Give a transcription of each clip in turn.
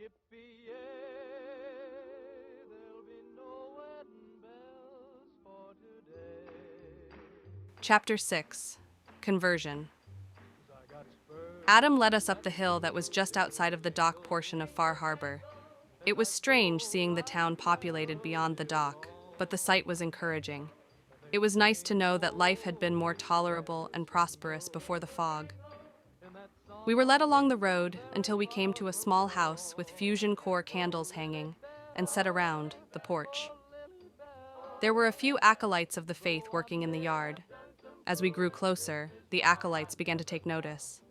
Yippee-yay, there'll be no wedding bells for today. Chapter 6. Conversion. I got spurs. Adam led us up the hill that was just outside of the dock portion of Far Harbor. It was strange seeing the town populated beyond the dock, but the sight was encouraging. It was nice to know that life had been more tolerable and prosperous before the fog. We were led along the road until we came to a small house with fusion core candles hanging and set around the porch. There were a few acolytes of the faith working in the yard. As we grew closer, the acolytes began to take notice.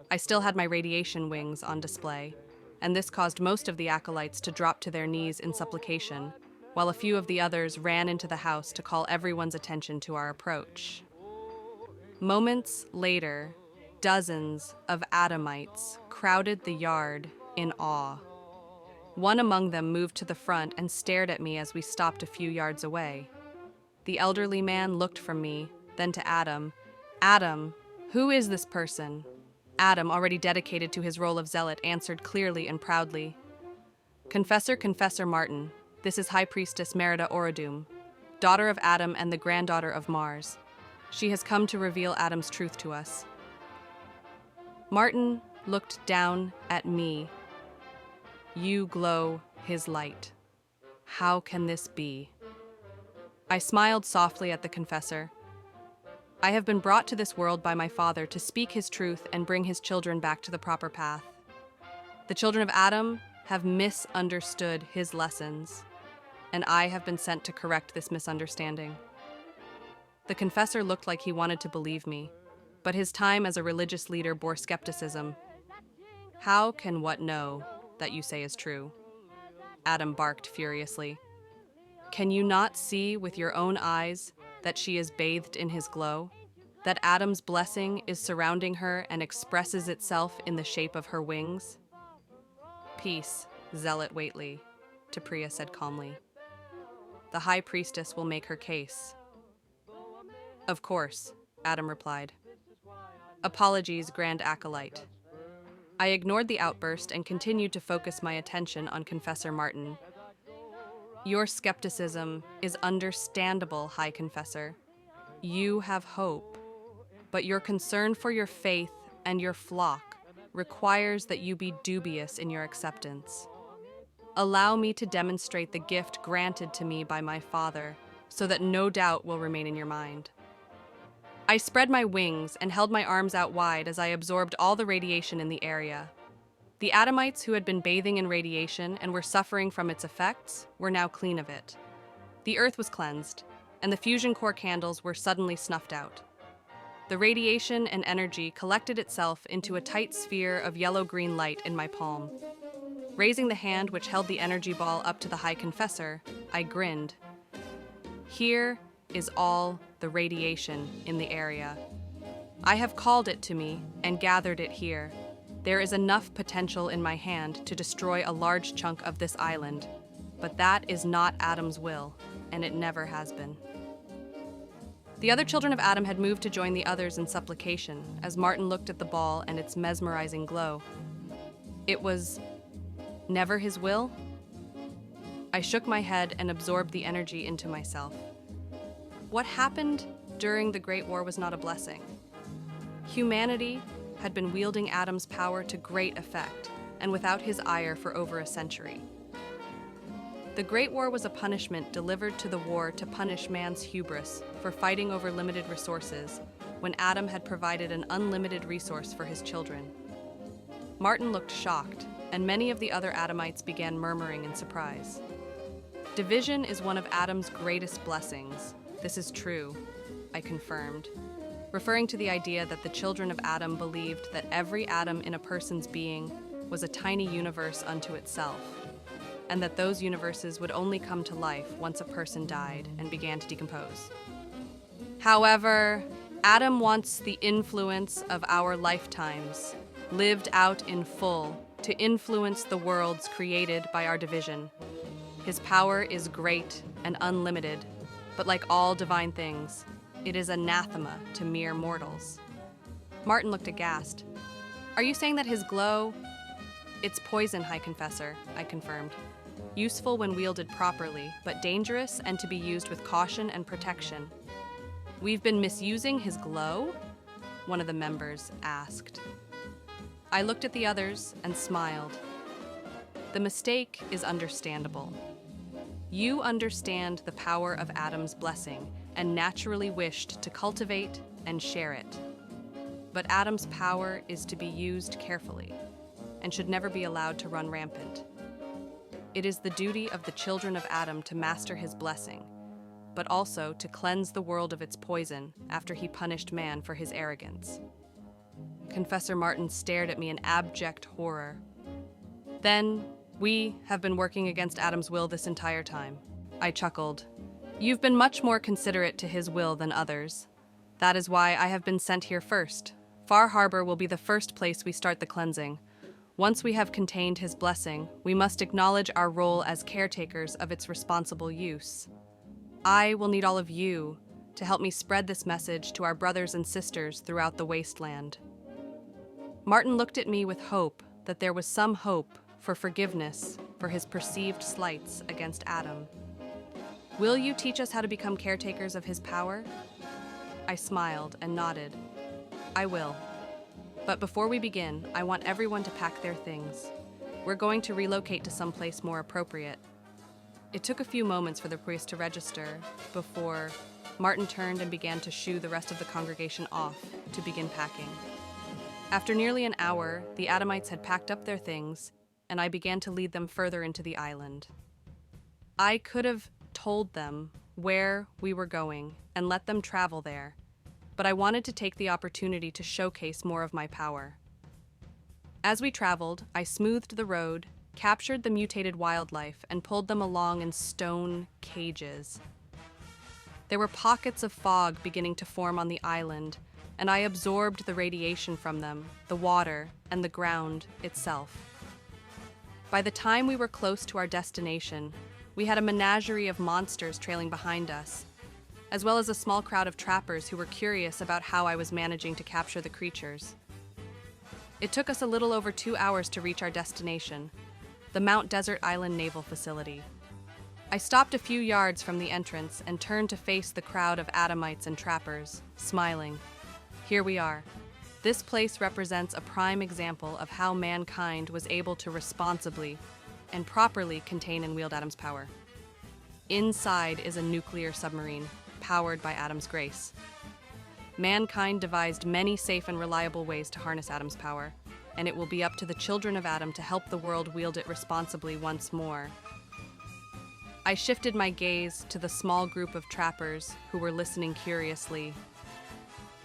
I still had my radiation wings on display, and this caused most of the acolytes to drop to their knees in supplication, while a few of the others ran into the house to call everyone's attention to our approach. Moments later, dozens of Adamites crowded the yard in awe. One among them moved to the front and stared at me as we stopped a few yards away. The elderly man looked from me, then to Adam. "Adam, who is this person?" Adam, already dedicated to his role of zealot, answered clearly and proudly. Confessor Martin, this is High Priestess Merida'sIsekaiAdventures, daughter of Adam and the granddaughter of Mars. She has come to reveal Adam's truth to us." Martin looked down at me. "You glow his light. How can this be?" I smiled softly at the confessor. "I have been brought to this world by my father to speak his truth and bring his children back to the proper path. The children of Adam have misunderstood his lessons, and I have been sent to correct this misunderstanding." The confessor looked like he wanted to believe me, but his time as a religious leader bore skepticism. "How can what know that you say is true?" Adam barked furiously. "Can you not see with your own eyes that she is bathed in his glow? That Adam's blessing is surrounding her and expresses itself in the shape of her wings?" "Peace, Zealot Whately," Priya said calmly. "The High Priestess will make her case." "Of course," Adam replied. "Apologies, Grand Acolyte." I ignored the outburst and continued to focus my attention on Confessor Martin. "Your skepticism is understandable, High Confessor. You have hope, but your concern for your faith and your flock requires that you be dubious in your acceptance. Allow me to demonstrate the gift granted to me by my father, so that no doubt will remain in your mind." I spread my wings and held my arms out wide as I absorbed all the radiation in the area. The Adamites who had been bathing in radiation and were suffering from its effects were now clean of it. The earth was cleansed, and the fusion core candles were suddenly snuffed out. The radiation and energy collected itself into a tight sphere of yellow-green light in my palm. Raising the hand which held the energy ball up to the High Confessor, I grinned. "Here is all the radiation in the area. I have called it to me and gathered it here. There is enough potential in my hand to destroy a large chunk of this island, but that is not Adam's will, and it never has been." The other children of Adam had moved to join the others in supplication as Martin looked at the ball and its mesmerizing glow. It was never his will? I shook my head and absorbed the energy into myself. What happened during the Great War was not a blessing. Humanity had been wielding Adam's power to great effect, and without his ire for over a century. The Great War was a punishment delivered to the war to punish man's hubris for fighting over limited resources, when Adam had provided an unlimited resource for his children. Martin looked shocked, and many of the other Adamites began murmuring in surprise. "Division is one of Adam's greatest blessings. This is true," I confirmed, referring to the idea that the children of Adam believed that every atom in a person's being was a tiny universe unto itself, and that those universes would only come to life once a person died and began to decompose. "However, Adam wants the influence of our lifetimes, lived out in full, to influence the worlds created by our division. His power is great and unlimited, but like all divine things, it is anathema to mere mortals." Martin looked aghast. "Are you saying that his glow It's poison, High Confessor, I confirmed. Useful when wielded properly, but dangerous and to be used with caution and protection. We've been misusing his glow? One of the members asked. I looked at the others and smiled. The mistake is understandable. You understand the power of Adam's blessing and naturally wished to cultivate and share it. But Adam's power is to be used carefully and should never be allowed to run rampant. It is the duty of the children of Adam to master his blessing, but also to cleanse the world of its poison after he punished man for his arrogance. Confessor Martin stared at me in abject horror. Then, we have been working against Adam's will this entire time. I chuckled. You've been much more considerate to his will than others. That is why I have been sent here first. Far Harbor will be the first place we start the cleansing. Once we have contained his blessing, we must acknowledge our role as caretakers of its responsible use. I will need all of you to help me spread this message to our brothers and sisters throughout the wasteland. Martin looked at me with hope that there was some hope for forgiveness for his perceived slights against Adam. Will you teach us how to become caretakers of his power? I smiled and nodded. I will. But before we begin, I want everyone to pack their things. We're going to relocate to someplace more appropriate. It took a few moments for the priest to register before Martin turned and began to shoo the rest of the congregation off to begin packing. After nearly an hour, the Adamites had packed up their things, and I began to lead them further into the island. I could have told them where we were going and let them travel there, but I wanted to take the opportunity to showcase more of my power. As we traveled, I smoothed the road, captured the mutated wildlife, and pulled them along in stone cages. There were pockets of fog beginning to form on the island, and I absorbed the radiation from them, the water, and the ground itself. By the time we were close to our destination, we had a menagerie of monsters trailing behind us, as well as a small crowd of trappers who were curious about how I was managing to capture the creatures. It took us a little over 2 hours to reach our destination, the Mount Desert Island Naval Facility. I stopped a few yards from the entrance and turned to face the crowd of Adamites and trappers, smiling. Here we are. This place represents a prime example of how mankind was able to responsibly and properly contain and wield Adam's power. Inside is a nuclear submarine, powered by Adam's grace. Mankind devised many safe and reliable ways to harness Adam's power, and it will be up to the children of Adam to help the world wield it responsibly once more. I shifted my gaze to the small group of trappers who were listening curiously.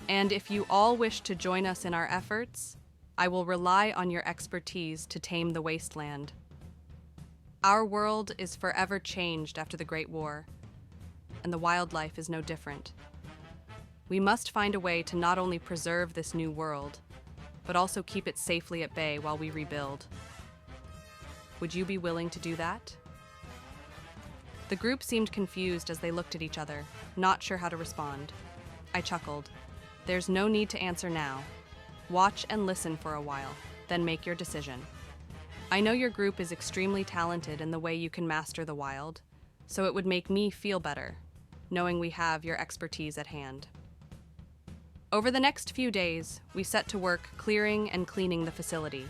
And if you all wish to join us in our efforts, I will rely on your expertise to tame the wasteland. Our world is forever changed after the Great War, and the wildlife is no different. We must find a way to not only preserve this new world, but also keep it safely at bay while we rebuild. Would you be willing to do that? The group seemed confused as they looked at each other, not sure how to respond. I chuckled. There's no need to answer now. Watch and listen for a while, then make your decision. I know your group is extremely talented in the way you can master the wild, so it would make me feel better, knowing we have your expertise at hand. Over the next few days, we set to work clearing and cleaning the facility.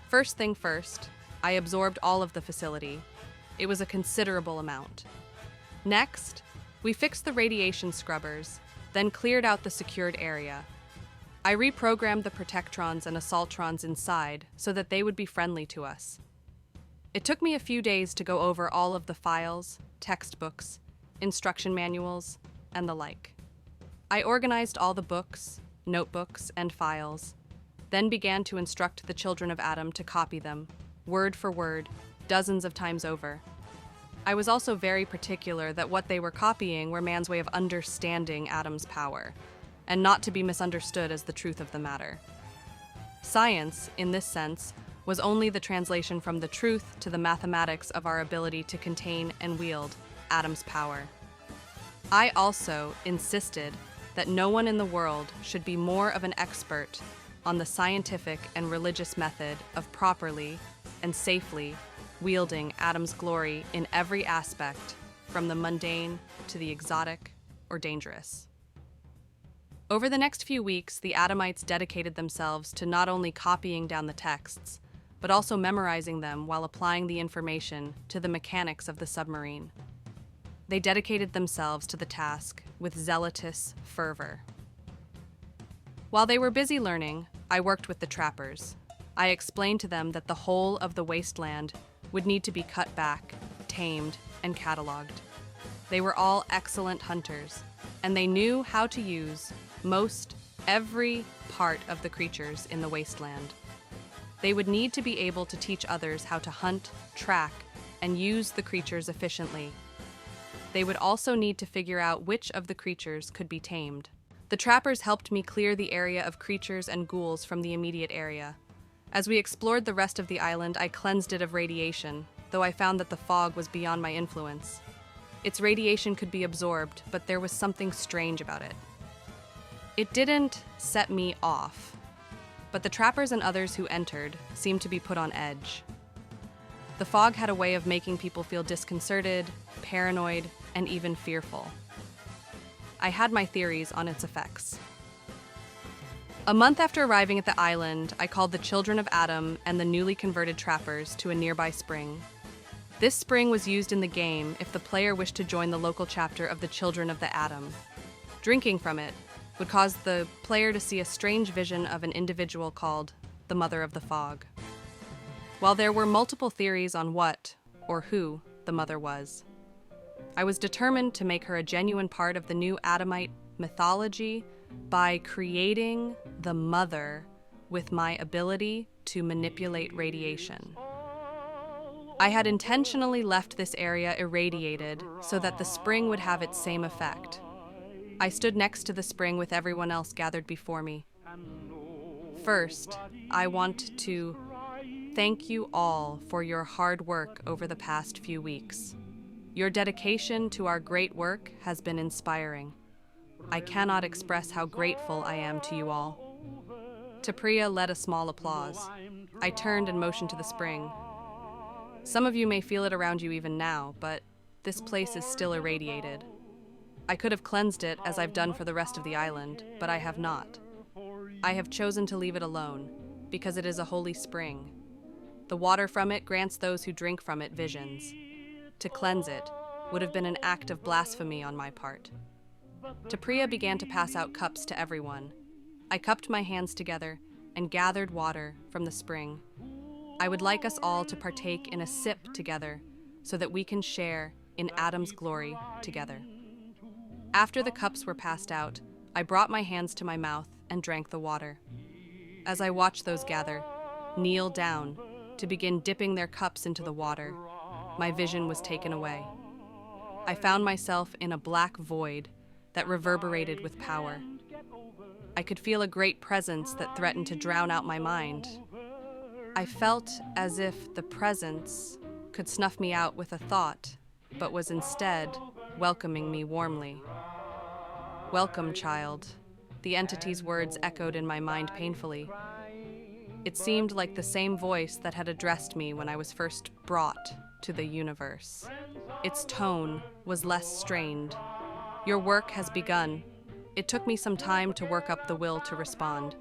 First thing first, I absorbed all of the facility. It was a considerable amount. Next, we fixed the radiation scrubbers, then cleared out the secured area. I reprogrammed the protectrons and assaultrons inside so that they would be friendly to us. It took me a few days to go over all of the files, textbooks, instruction manuals, and the like. I organized all the books, notebooks, and files, then began to instruct the children of Adam to copy them, word for word, dozens of times over. I was also very particular that what they were copying were man's way of understanding Adam's power, and not to be misunderstood as the truth of the matter. Science, in this sense, was only the translation from the truth to the mathematics of our ability to contain and wield Adam's power. I also insisted that no one in the world should be more of an expert on the scientific and religious method of properly and safely wielding Adam's glory in every aspect, from the mundane to the exotic or dangerous. Over the next few weeks, the Adamites dedicated themselves to not only copying down the texts, but also memorizing them while applying the information to the mechanics of the submarine. They dedicated themselves to the task with zealous fervor. While they were busy learning, I worked with the trappers. I explained to them that the whole of the wasteland would need to be cut back, tamed, and cataloged. They were all excellent hunters, and they knew how to use most every part of the creatures in the wasteland. They would need to be able to teach others how to hunt, track, and use the creatures efficiently. They would also need to figure out which of the creatures could be tamed. The trappers helped me clear the area of creatures and ghouls from the immediate area. As we explored the rest of the island, I cleansed it of radiation, though I found that the fog was beyond my influence. Its radiation could be absorbed, but there was something strange about it. It didn't set me off, but the trappers and others who entered seemed to be put on edge. The fog had a way of making people feel disconcerted, paranoid, and even fearful. I had my theories on its effects. A month after arriving at the island, I called the children of Adam and the newly converted trappers to a nearby spring. This spring was used in the game if the player wished to join the local chapter of the Children of the Atom. Drinking from it would cause the player to see a strange vision of an individual called the Mother of the Fog. While there were multiple theories on what, or who, the Mother was, I was determined to make her a genuine part of the new Adamite mythology by creating the Mother with my ability to manipulate radiation. I had intentionally left this area irradiated so that the spring would have its same effect. I stood next to the spring with everyone else gathered before me. First, I want to thank you all for your hard work over the past few weeks. Your dedication to our great work has been inspiring. I cannot express how grateful I am to you all. Tapriya led a small applause. I turned and motioned to the spring. Some of you may feel it around you even now, but this place is still irradiated. I could have cleansed it as I've done for the rest of the island, but I have not. I have chosen to leave it alone, because it is a holy spring. The water from it grants those who drink from it visions. To cleanse it would have been an act of blasphemy on my part. Tapriya began to pass out cups to everyone. I cupped my hands together and gathered water from the spring. I would like us all to partake in a sip together so that we can share in Adam's glory together. After the cups were passed out, I brought my hands to my mouth and drank the water. As I watched those gather, kneel down to begin dipping their cups into the water, my vision was taken away. I found myself in a black void that reverberated with power. I could feel a great presence that threatened to drown out my mind. I felt as if the presence could snuff me out with a thought, but was instead welcoming me warmly. Welcome, child. The entity's words echoed in my mind painfully. It seemed like the same voice that had addressed me when I was first brought to the universe. Its tone was less strained. Your work has begun. It took me some time to work up the will to respond.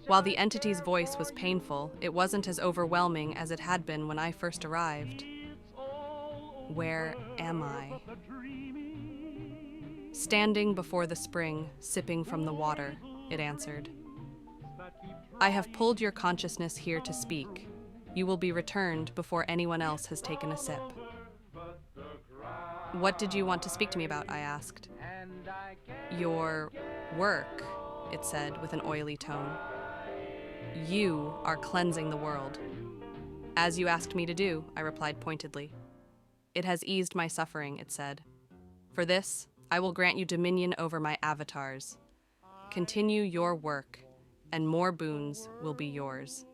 While the entity's voice was painful, it wasn't as overwhelming as it had been when I first arrived. Where am I? Standing before the spring, sipping from the water, it answered. I have pulled your consciousness here to speak. You will be returned before anyone else has taken a sip. What did you want to speak to me about? I asked. Your work, it said with an oily tone. You are cleansing the world. As you asked me to do, I replied pointedly. It has eased my suffering, it said. For this, I will grant you dominion over my avatars. Continue your work, and more boons will be yours.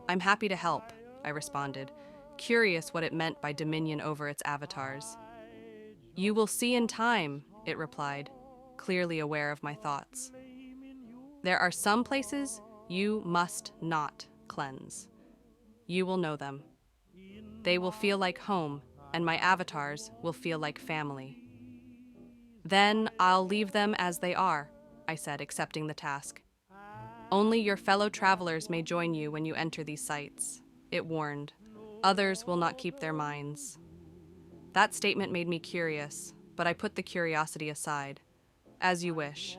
I'm happy to help, I responded, curious what it meant by dominion over its avatars. You will see in time, it replied, clearly aware of my thoughts. There are some places You must not cleanse. You will know them. They will feel like home, and my avatars will feel like family. Then I'll leave them as they are, I said, accepting the task. Only your fellow travelers may join you when you enter these sites, it warned. Others will not keep their minds. That statement made me curious, but I put the curiosity aside. As you wish.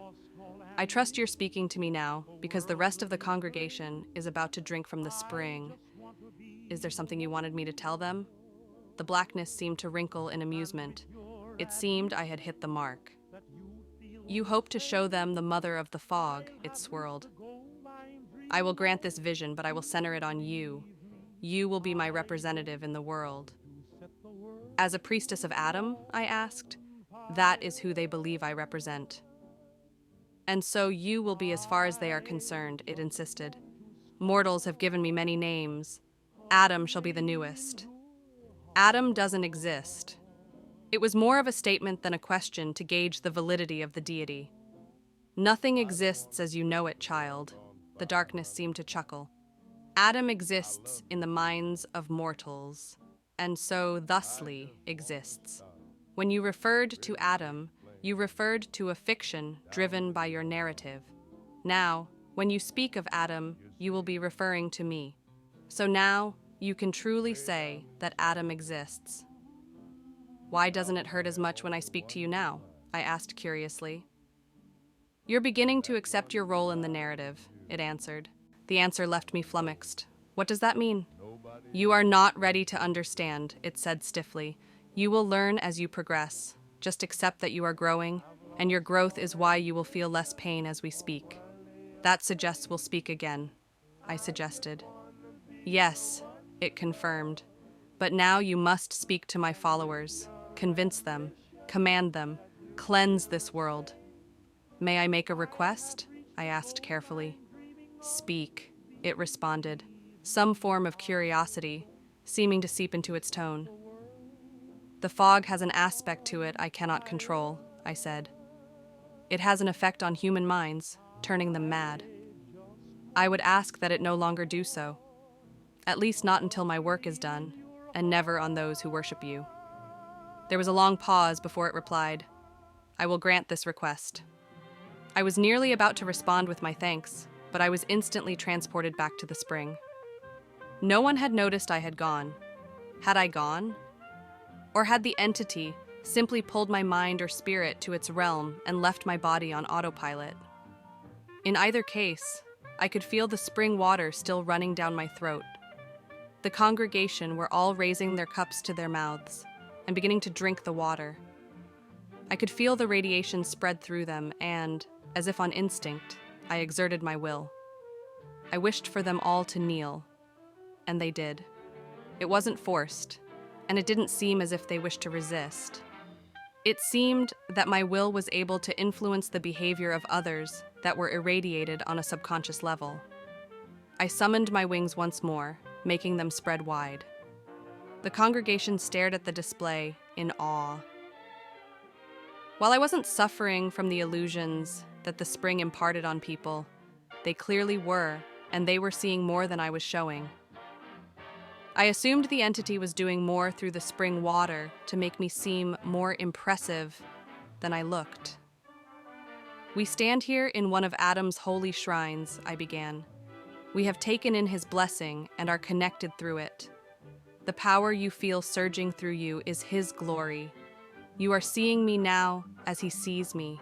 I trust you're speaking to me now, because the rest of the congregation is about to drink from the spring. Is there something you wanted me to tell them? The blackness seemed to wrinkle in amusement. It seemed I had hit the mark. You hope to show them the mother of the fog, it swirled. I will grant this vision, but I will center it on you. You will be my representative in the world. As a priestess of Adam, I asked. That is who they believe I represent. And so you will be as far as they are concerned, it insisted. Mortals have given me many names. Adam shall be the newest. Adam doesn't exist. It was more of a statement than a question to gauge the validity of the deity. Nothing exists as you know it, child. The darkness seemed to chuckle. Adam exists in the minds of mortals, and so thusly exists. When you referred to Adam, you referred to a fiction driven by your narrative. Now, when you speak of Adam, you will be referring to me. So now, you can truly say that Adam exists. Why doesn't it hurt as much when I speak to you now? I asked curiously. You're beginning to accept your role in the narrative, it answered. The answer left me flummoxed. What does that mean? You are not ready to understand, it said stiffly. You will learn as you progress. Just accept that you are growing, and your growth is why you will feel less pain as we speak. That suggests we'll speak again, I suggested. Yes, it confirmed. But now you must speak to my followers, convince them, command them, cleanse this world. May I make a request? I asked carefully. Speak, it responded, some form of curiosity, seeming to seep into its tone. The fog has an aspect to it I cannot control, I said. It has an effect on human minds, turning them mad. I would ask that it no longer do so. At least not until my work is done, and never on those who worship you. There was a long pause before it replied, I will grant this request. I was nearly about to respond with my thanks, but I was instantly transported back to the spring. No one had noticed I had gone. Had I gone? Or had the entity simply pulled my mind or spirit to its realm and left my body on autopilot? In either case, I could feel the spring water still running down my throat. The congregation were all raising their cups to their mouths and beginning to drink the water. I could feel the radiation spread through them and, as if on instinct, I exerted my will. I wished for them all to kneel, and they did. It wasn't forced, and it didn't seem as if they wished to resist. It seemed that my will was able to influence the behavior of others that were irradiated on a subconscious level. I summoned my wings once more, making them spread wide. The congregation stared at the display in awe. While I wasn't suffering from the illusions that the spring imparted on people, they clearly were, and they were seeing more than I was showing. I assumed the entity was doing more through the spring water to make me seem more impressive than I looked. We stand here in one of Adam's holy shrines, I began. We have taken in his blessing and are connected through it. The power you feel surging through you is his glory. You are seeing me now as he sees me.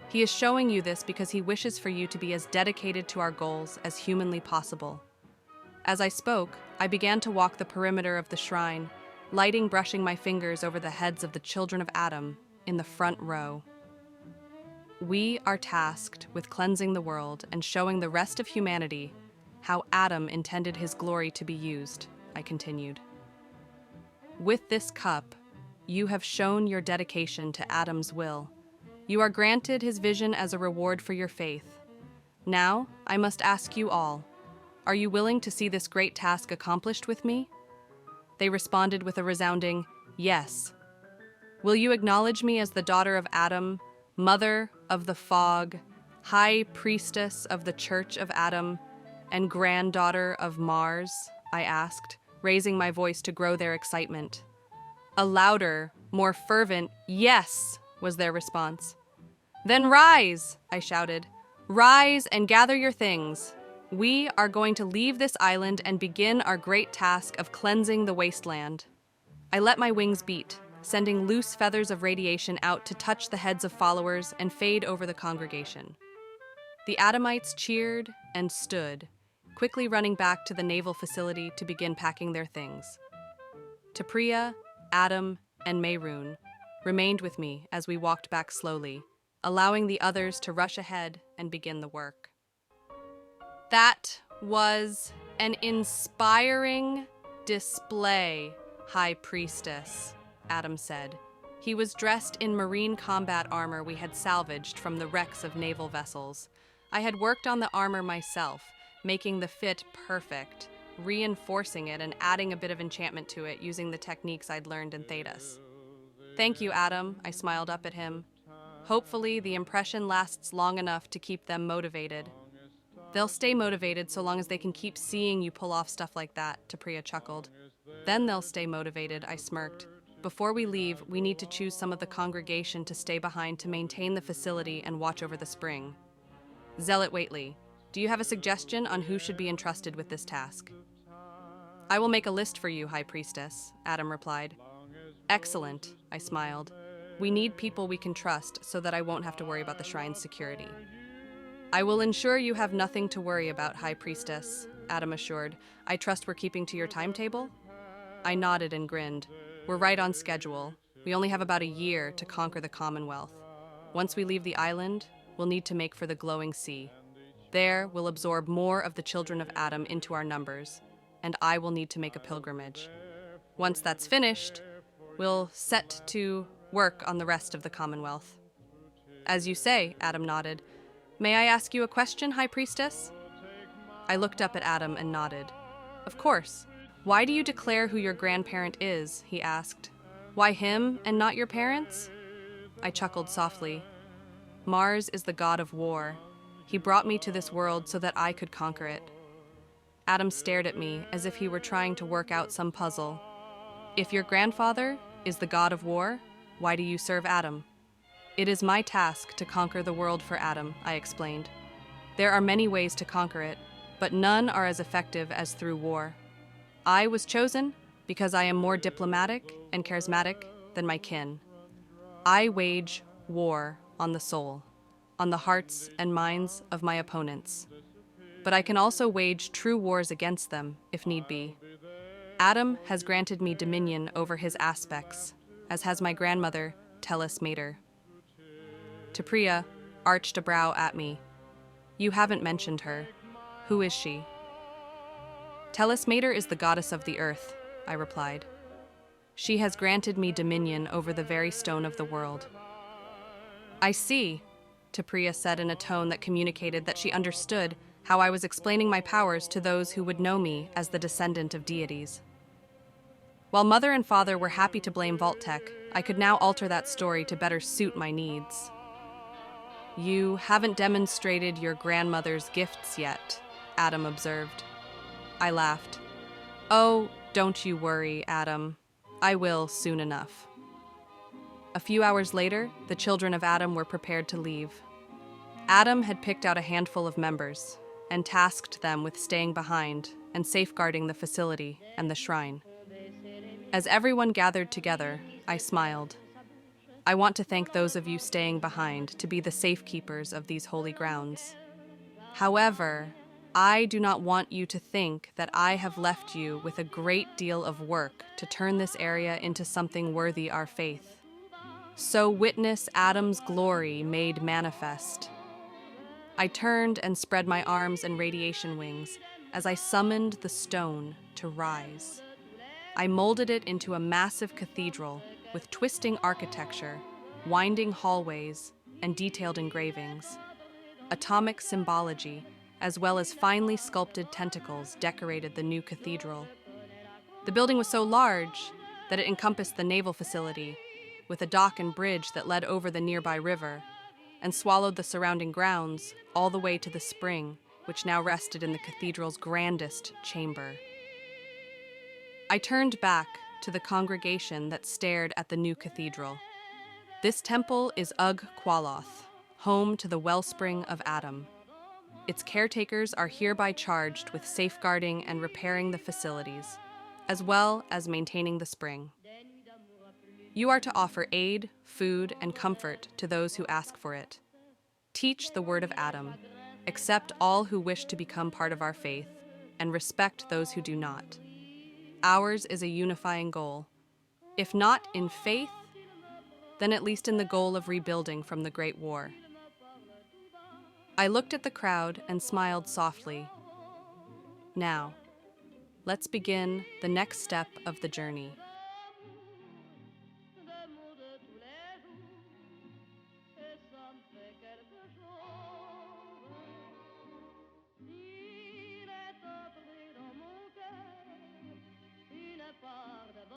He is showing you this because he wishes for you to be as dedicated to our goals as humanly possible. As I spoke, I began to walk the perimeter of the shrine, lighting brushing my fingers over the heads of the children of Adam in the front row. We are tasked with cleansing the world and showing the rest of humanity how Adam intended his glory to be used, I continued. With this cup, you have shown your dedication to Adam's will. You are granted his vision as a reward for your faith. Now, I must ask you all, are you willing to see this great task accomplished with me? They responded with a resounding yes. Will you acknowledge me as the daughter of Adam, mother of the fog, high priestess of the Church of Adam, and granddaughter of Mars? I asked, raising my voice to grow their excitement. A louder, more fervent yes was their response. Then rise, I shouted. Rise and gather your things. We are going to leave this island and begin our great task of cleansing the wasteland. I let my wings beat, sending loose feathers of radiation out to touch the heads of followers and fade over the congregation. The Adamites cheered and stood, quickly running back to the naval facility to begin packing their things. Tapriya, Adam, and Mayroon remained with me as we walked back slowly, allowing the others to rush ahead and begin the work. That was an inspiring display, High Priestess, Adam said. He was dressed in marine combat armor we had salvaged from the wrecks of naval vessels. I had worked on the armor myself, making the fit perfect, reinforcing it and adding a bit of enchantment to it using the techniques I'd learned in Thedas. Thank you, Adam, I smiled up at him. Hopefully, the impression lasts long enough to keep them motivated. They'll stay motivated so long as they can keep seeing you pull off stuff like that, Tapriya chuckled. Then they'll stay motivated, I smirked. Before we leave, we need to choose some of the congregation to stay behind to maintain the facility and watch over the spring. Zealot Waitley, do you have a suggestion on who should be entrusted with this task? I will make a list for you, High Priestess, Adam replied. Excellent, I smiled. We need people we can trust so that I won't have to worry about the shrine's security. I will ensure you have nothing to worry about, High Priestess, Adam assured. I trust we're keeping to your timetable? I nodded and grinned. We're right on schedule. We only have about a year to conquer the Commonwealth. Once we leave the island, we'll need to make for the glowing sea. There, we'll absorb more of the children of Adam into our numbers, and I will need to make a pilgrimage. Once that's finished, we'll set to work on the rest of the Commonwealth. As you say, Adam nodded. May I ask you a question, High Priestess? I looked up at Adam and nodded. Of course. Why do you declare who your grandparent is? He asked. Why him and not your parents? I chuckled softly. Mars is the god of war. He brought me to this world so that I could conquer it. Adam stared at me as if he were trying to work out some puzzle. If your grandfather is the god of war, why do you serve Adam? It is my task to conquer the world for Adam, I explained. There are many ways to conquer it, but none are as effective as through war. I was chosen because I am more diplomatic and charismatic than my kin. I wage war on the soul, on the hearts and minds of my opponents. But I can also wage true wars against them, if need be. Adam has granted me dominion over his aspects, as has my grandmother, Tellus Mater. Tapriya arched a brow at me. You haven't mentioned her. Who is she? Tellus Mater is the goddess of the earth, I replied. She has granted me dominion over the very stone of the world. I see, Tapriya said in a tone that communicated that she understood how I was explaining my powers to those who would know me as the descendant of deities. While Mother and Father were happy to blame Vault-Tec, I could now alter that story to better suit my needs. You haven't demonstrated your grandmother's gifts yet, Adam observed. I laughed. Oh, don't you worry, Adam. I will soon enough. A few hours later, the children of Adam were prepared to leave. Adam had picked out a handful of members and tasked them with staying behind and safeguarding the facility and the shrine. As everyone gathered together, I smiled. I want to thank those of you staying behind to be the safekeepers of these holy grounds. However, I do not want you to think that I have left you with a great deal of work to turn this area into something worthy our faith. So witness Adam's glory made manifest. I turned and spread my arms and radiation wings as I summoned the stone to rise. I molded it into a massive cathedral with twisting architecture, winding hallways, and detailed engravings. Atomic symbology, as well as finely sculpted tentacles, decorated the new cathedral. The building was so large that it encompassed the naval facility, with a dock and bridge that led over the nearby river, and swallowed the surrounding grounds all the way to the spring which now rested in the cathedral's grandest chamber. I turned back to the congregation that stared at the new cathedral. This temple is Ug Qualoth, home to the wellspring of Adam. Its caretakers are hereby charged with safeguarding and repairing the facilities, as well as maintaining the spring. You are to offer aid, food, and comfort to those who ask for it. Teach the word of Adam, accept all who wish to become part of our faith, and respect those who do not. Ours is a unifying goal. If not in faith, then at least in the goal of rebuilding from the Great War. I looked at the crowd and smiled softly. Now, let's begin the next step of the journey.